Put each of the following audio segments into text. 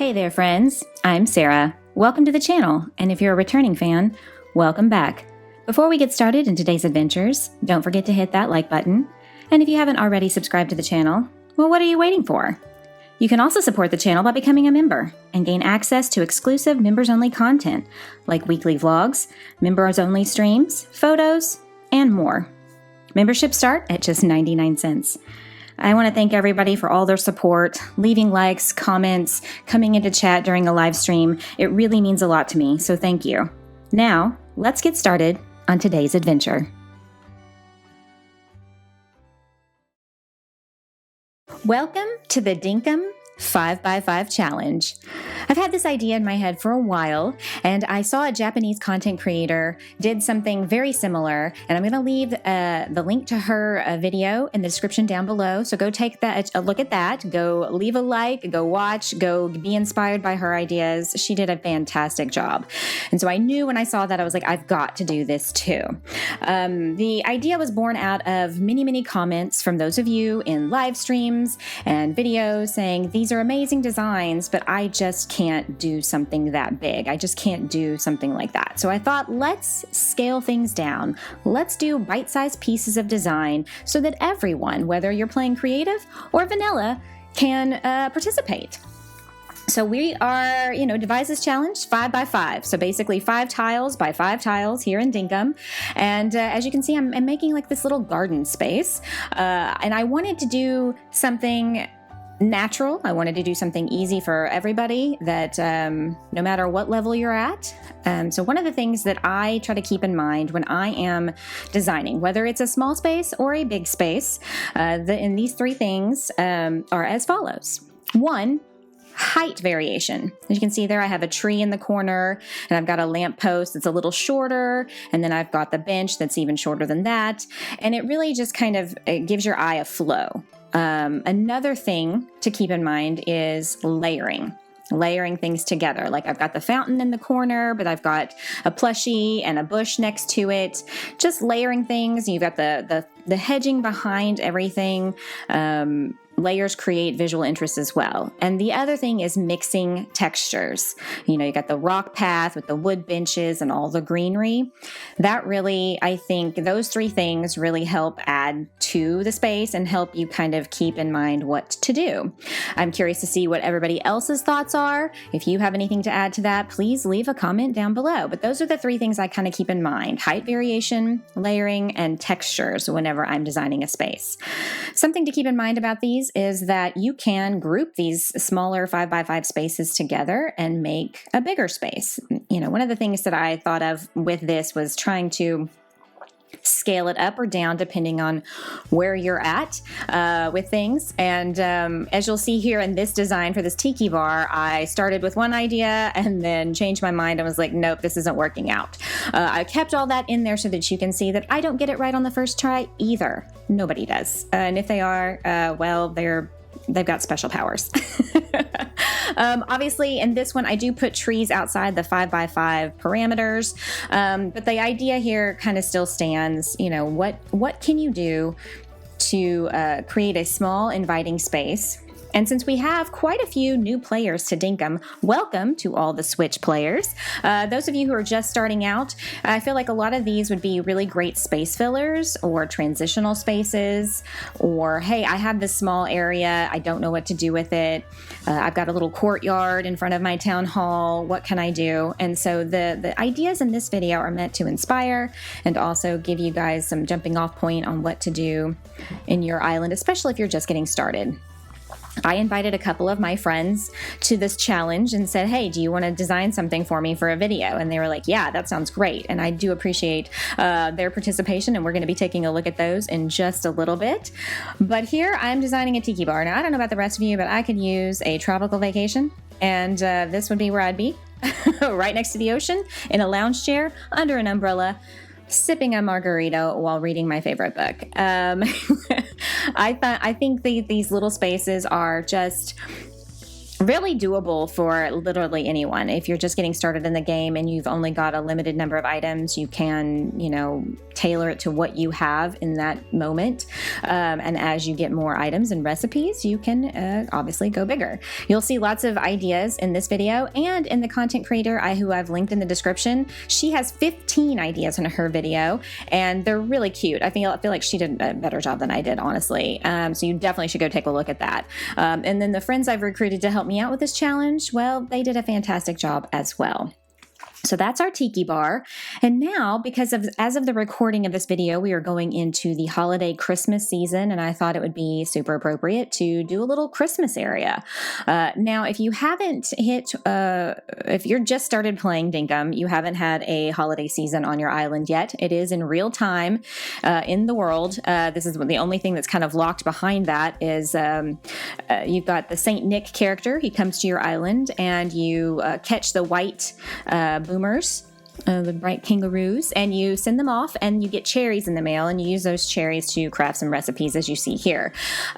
Hey there, friends. I'm Sarah. Welcome to the channel, and if you're a returning fan, welcome back. Before we get started in today's adventures, don't forget to hit that like button. And if you haven't already subscribed to the channel, well, what are you waiting for? You can also support the channel by becoming a member and gain access to exclusive members-only content like weekly vlogs, members-only streams, photos, and more. Memberships start at just 99 cents. I want to thank everybody for all their support, leaving likes, comments, coming into chat during a live stream. It really means a lot to me, so thank you. Now, let's get started on today's adventure. Welcome to the Dinkum 5x5 Challenge. I've had this idea in my head for a while, and I saw a Japanese content creator did something very similar, and I'm going to leave the link to her video in the description down below, so go take a look at that, go leave a like, go watch, go be inspired by her ideas. She did a fantastic job, and so I knew when I saw that, I was like, I've got to do this too. The idea was born out of many comments from those of you in live streams and videos saying, these are amazing designs, but I just can't do something that big. I just can't do something like that. So I thought, let's scale things down. Let's do bite-sized pieces of design so that everyone, whether you're playing creative or vanilla, can participate. So we are, devised this challenge 5x5. So basically 5 tiles by 5 tiles here in Dinkum. And as you can see, I'm making like this little garden space. And I wanted to do something natural. I wanted to do something easy for everybody that no matter what level you're at. So one of the things that I try to keep in mind when I am designing, whether it's a small space or a big space, and these 3 things are as follows. 1, height variation. As you can see there, I have a tree in the corner, and I've got a lamp post that's a little shorter, and then I've got the bench that's even shorter than that. And it really just it gives your eye a flow. Another thing to keep in mind is layering things together. Like I've got the fountain in the corner, but I've got a plushie and a bush next to it. Just layering things. You've got the hedging behind everything. Layers create visual interest as well. And the other thing is mixing textures. You got the rock path with the wood benches and all the greenery. That really, I think those 3 things really help add to the space and help you kind of keep in mind what to do. I'm curious to see what everybody else's thoughts are. If you have anything to add to that, please leave a comment down below. But those are the 3 things I kind of keep in mind: height variation, layering, and textures whenever I'm designing a space. Something to keep in mind about these is that you can group these smaller 5x5 spaces together and make a bigger space. One of the things that I thought of with this was trying to scale it up or down depending on where you're at with things. And as you'll see here in this design for this tiki bar, I started with one idea and then changed my mind and was like, nope, this isn't working out. I kept all that in there so that you can see that I don't get it right on the first try either. Nobody does. And if they are, they've got special powers. Obviously, in this one, I do put trees outside the 5x5 parameters, but the idea here kind of still stands. What can you do to create a small, inviting space? And since we have quite a few new players to Dinkum, welcome to all the Switch players. Those of you who are just starting out, I feel like a lot of these would be really great space fillers or transitional spaces, or, hey, I have this small area, I don't know what to do with it. I've got a little courtyard in front of my town hall. What can I do? And so the ideas in this video are meant to inspire and also give you guys some jumping off point on what to do in your island, especially if you're just getting started. I invited a couple of my friends to this challenge and said, hey, do you want to design something for me for a video? And they were like, yeah, that sounds great. And I do appreciate their participation, and we're going to be taking a look at those in just a little bit. But here I'm designing a tiki bar. Now, I don't know about the rest of you, but I could use a tropical vacation, and this would be where I'd be, right next to the ocean, in a lounge chair, under an umbrella, sipping a margarita while reading my favorite book. I think these little spaces are just really doable for literally anyone. If you're just getting started in the game and you've only got a limited number of items, you can, tailor it to what you have in that moment. And as you get more items and recipes, you can obviously go bigger. You'll see lots of ideas in this video and in the content creator who I've linked in the description. She has 15 ideas in her video, and they're really cute. I feel like she did a better job than I did, honestly. So you definitely should go take a look at that. And then the friends I've recruited to help me out with this challenge, well, they did a fantastic job as well. So that's our Tiki bar. And now, because as of the recording of this video, we are going into the holiday Christmas season, and I thought it would be super appropriate to do a little Christmas area. Now, if you haven't if you're just started playing Dinkum, you haven't had a holiday season on your island yet. It is in real time in the world. This is the only thing that's kind of locked behind that is you've got the Saint Nick character. He comes to your island, and you catch the white boomers, the bright kangaroos, and you send them off, and you get cherries in the mail, and you use those cherries to craft some recipes, as you see here.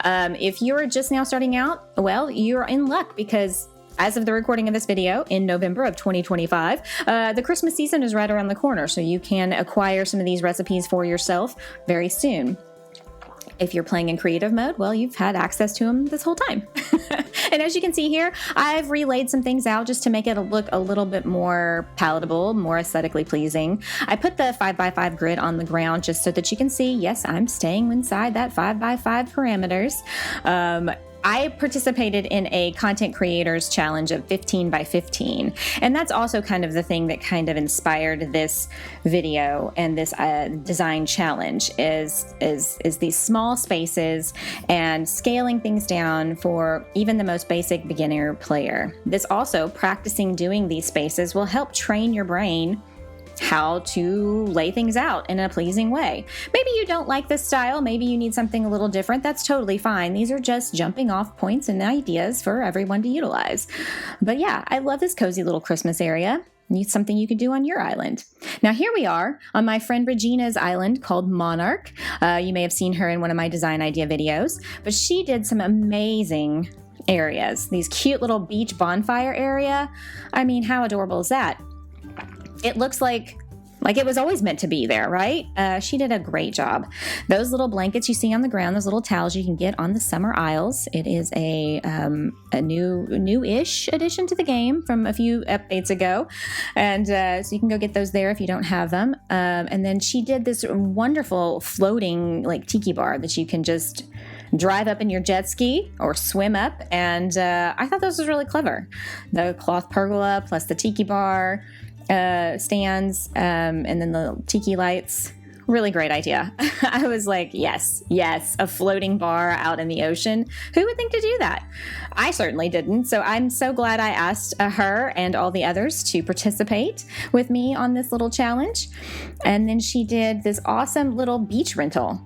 If you're just now starting out, well, you're in luck, because as of the recording of this video in November of 2025, the Christmas season is right around the corner, so you can acquire some of these recipes for yourself very soon. If you're playing in creative mode, well, you've had access to them this whole time. And as you can see here, I've relaid some things out just to make it look a little bit more palatable, more aesthetically pleasing. I put the 5x5 grid on the ground just so that you can see, yes, I'm staying inside that 5x5 parameters. I participated in a content creators challenge of 15 by 15. And that's also kind of the thing that kind of inspired this video and this design challenge is these small spaces and scaling things down for even the most basic beginner player. This also, practicing doing these spaces will help train your brain how to lay things out in a pleasing way. Maybe you don't like this style. Maybe you need something a little different. That's totally fine. These are just jumping off points and ideas for everyone to utilize. But yeah, I love this cozy little Christmas area. It's something you could do on your island. Now here we are on my friend Regina's island called Monarch. You may have seen her in one of my design idea videos, but she did some amazing areas. These cute little beach bonfire area. I mean, how adorable is that? It looks like it was always meant to be there, right? She did a great job. Those little blankets you see on the ground, those little towels you can get on the Summer Isles. It is a new-ish addition to the game from a few updates ago. And so you can go get those there if you don't have them. And then she did this wonderful floating tiki bar that you can just drive up in your jet ski or swim up. And I thought this was really clever. The cloth pergola plus the tiki bar stands, and then the tiki lights. Really great idea. I was like, yes, a floating bar out in the ocean. Who would think to do that? I certainly didn't. So I'm so glad I asked her and all the others to participate with me on this little challenge. And then she did this awesome little beach rental.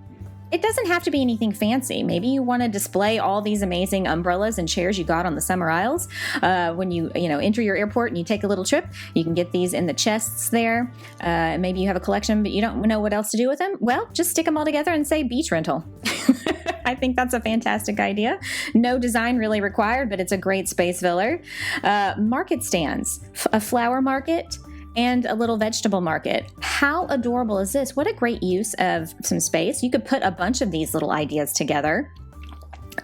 It doesn't have to be anything fancy. Maybe you want to display all these amazing umbrellas and chairs you got on the Summer Isles. When you enter your airport and you take a little trip, you can get these in the chests there. Maybe you have a collection, but you don't know what else to do with them. Well, just stick them all together and say beach rental. I think that's a fantastic idea. No design really required, but it's a great space filler. Market stands, a flower market, and a little vegetable market. How adorable is this? What a great use of some space. You could put a bunch of these little ideas together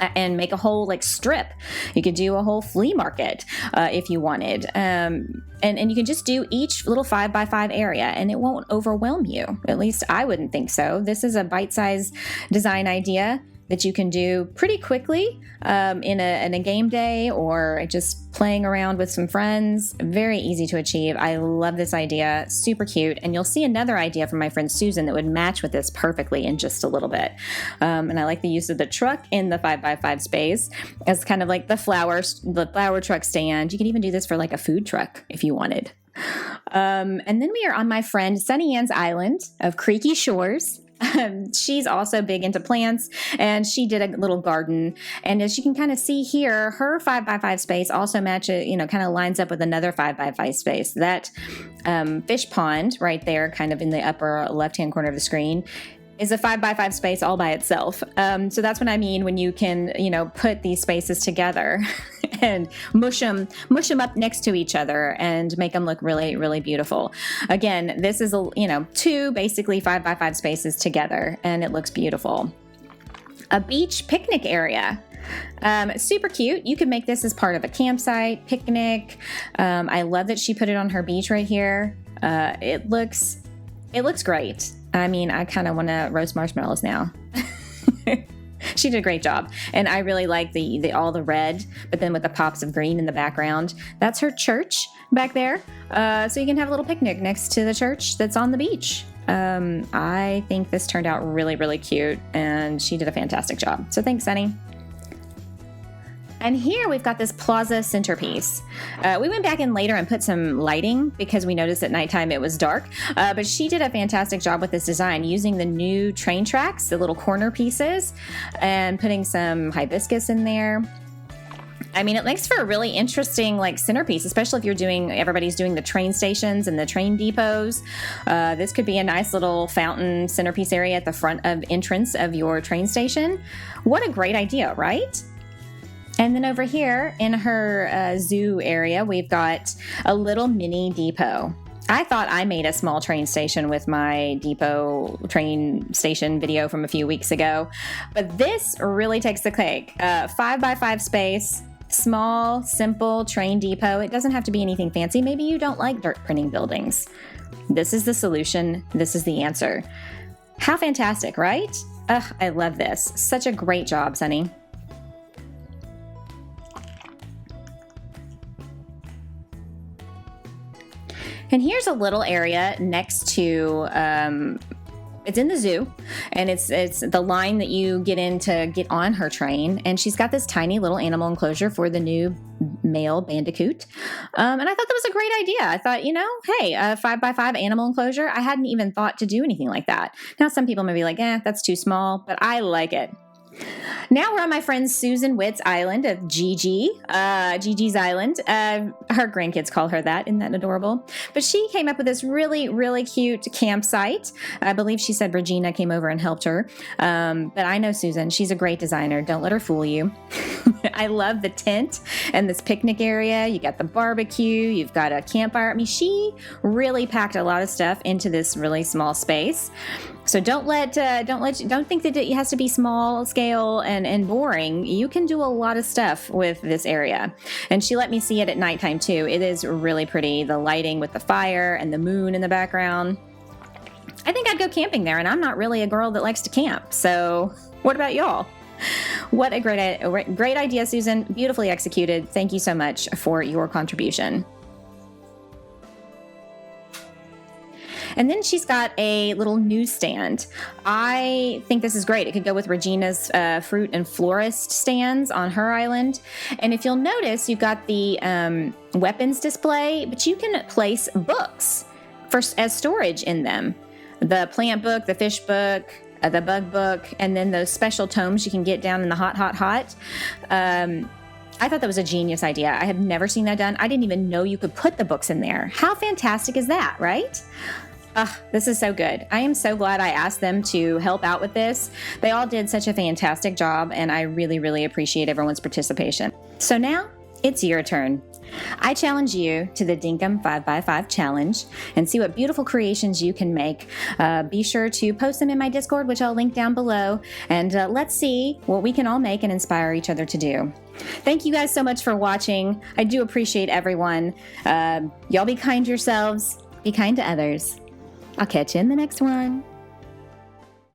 and make a whole strip. You could do a whole flea market if you wanted. And you can just do each little 5x5 area and it won't overwhelm you. At least I wouldn't think so. This is a bite-sized design idea that you can do pretty quickly in a game day or just playing around with some friends. Very easy to achieve. I love this idea. Super cute. And you'll see another idea from my friend Susan that would match with this perfectly in just a little bit. And I like the use of the truck in the 5x5 space as kind of like the flower truck stand. You can even do this for a food truck if you wanted. And then we are on my friend SunnyAnn's island of Creaky Shores. She's also big into plants, and she did a little garden. And as you can kind of see here, her 5x5 space also matches, kind of lines up with another 5x5 space. That fish pond right there, kind of in the upper left-hand corner of the screen, is a 5x5 space all by itself. So that's what I mean when you can, put these spaces together and mush them up next to each other and make them look really, really beautiful. Again, this is, two basically 5x5 spaces together, and it looks beautiful. A beach picnic area. Super cute. You could make this as part of a campsite, picnic. I love that she put it on her beach right here. It looks great. I mean, I kind of want to roast marshmallows now. She did a great job. And I really like the all the red, but then with the pops of green in the background. That's her church back there. So you can have a little picnic next to the church that's on the beach. I think this turned out really, really cute, and she did a fantastic job. So thanks, Sunny. And here we've got this plaza centerpiece. We went back in later and put some lighting because we noticed at nighttime it was dark. But she did a fantastic job with this design, using the new train tracks, the little corner pieces, and putting some hibiscus in there. I mean, it makes for a really interesting centerpiece, especially if everybody's doing the train stations and the train depots. This could be a nice little fountain centerpiece area at the front of entrance of your train station. What a great idea, right? And then over here in her zoo area, we've got a little mini depot. I thought I made a small train station with my depot train station video from a few weeks ago, but this really takes the cake. 5x5 space, small, simple train depot. It doesn't have to be anything fancy. Maybe you don't like dirt printing buildings. This is the solution. This is the answer. How fantastic, right? I love this. Such a great job, Sunny. And here's a little area next to, it's in the zoo, and it's the line that you get in to get on her train. And she's got this tiny little animal enclosure for the new male bandicoot. And I thought that was a great idea. I thought, hey, a 5x5 animal enclosure. I hadn't even thought to do anything like that. Now, some people may be like, that's too small, but I like it. Now we're on my friend Susanwit's island of Gigi, Gigi's Island. Her grandkids call her that. Isn't that adorable? But she came up with this really, really cute campsite. I believe she said Regina came over and helped her. But I know Susan. She's a great designer. Don't let her fool you. I love the tent and this picnic area. You got the barbecue. You've got a campfire. I mean, she really packed a lot of stuff into this really small space. So don't think that it has to be small scale and boring. You can do a lot of stuff with this area. And she let me see it at nighttime too. It is really pretty. The lighting with the fire and the moon in the background. I think I'd go camping there, and I'm not really a girl that likes to camp. So what about y'all? What a great idea, Susan. Beautifully executed. Thank you so much for your contribution. And then she's got a little newsstand. I think this is great. It could go with Regina's fruit and florist stands on her island. And if you'll notice, you've got the weapons display, but you can place books as storage in them. The plant book, the fish book, the bug book, and then those special tomes you can get down in the hot. I thought that was a genius idea. I have never seen that done. I didn't even know you could put the books in there. How fantastic is that, right? This is so good. I am so glad I asked them to help out with this. They all did such a fantastic job, and I really, really appreciate everyone's participation. So now it's your turn. I challenge you to the Dinkum 5x5 challenge and see what beautiful creations you can make. Be sure to post them in my Discord, which I'll link down below, and let's see what we can all make and inspire each other to do. Thank you guys so much for watching. I do appreciate everyone. Y'all be kind to yourselves. Be kind to others. I'll catch you in the next one.